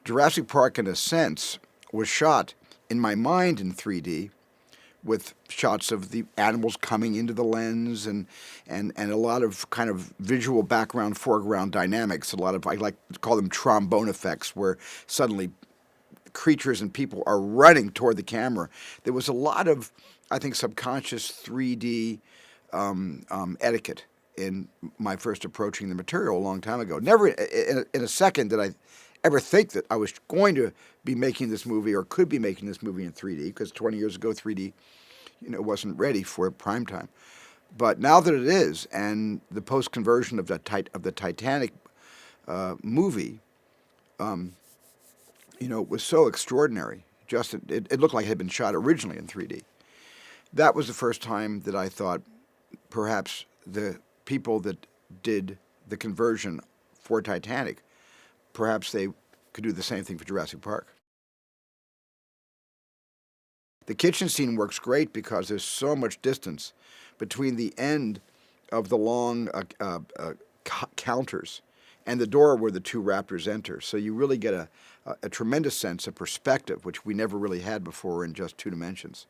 Jurassic Park, in a sense, was shot in my mind in 3D with shots of the animals coming into the lens and a lot of kind of visual background, foreground dynamics. A lot of, I like to call them trombone effects, where suddenly creatures and people are running toward the camera. There was a lot of, I think, subconscious 3D etiquette in my first approaching the material a long time ago. Never in a second did I ever think that I was going to be making this movie or could be making this movie in 3D, because 20 years ago 3D, wasn't ready for prime time. But now that it is, and the post conversion of the Titanic movie, was so extraordinary. Just it looked like it had been shot originally in 3D. That was the first time that I thought perhaps the people that did the conversion for Titanic, perhaps they could do the same thing for Jurassic Park. The kitchen scene works great because there's so much distance between the end of the long counters and the door where the two raptors enter. So you really get a tremendous sense of perspective, which we never really had before in just two dimensions.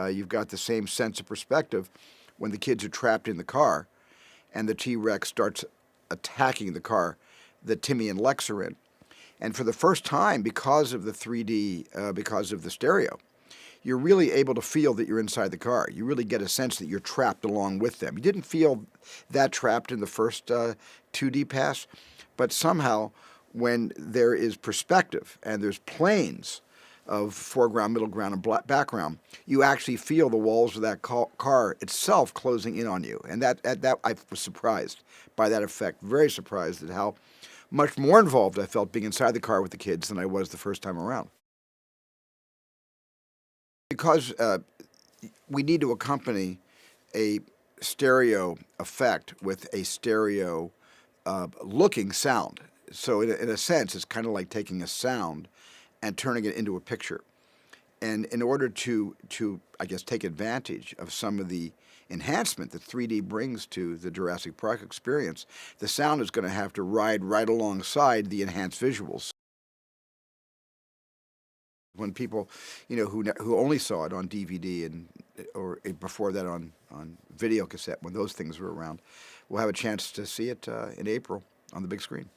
You've got the same sense of perspective when the kids are trapped in the car and the T-Rex starts attacking the car that Timmy and Lex are in. And for the first time, because of the 3D, because of the stereo, you're really able to feel that you're inside the car. You really get a sense that you're trapped along with them. You didn't feel that trapped in the first 2D pass, but somehow when there is perspective and there's planes of foreground, middle ground, and background, you actually feel the walls of that car itself closing in on you. And that I was surprised by that effect, very surprised at how much more involved I felt being inside the car with the kids than I was the first time around. Because we need to accompany a stereo effect with a stereo looking sound. So in a sense, it's kind of like taking a sound and turning it into a picture. And in order to I guess, take advantage of some of the enhancement that 3D brings to the Jurassic Park experience, the sound is going to have to ride right alongside the enhanced visuals. When people, who only saw it on DVD or before that on video cassette, when those things were around, will have a chance to see it in April on the big screen.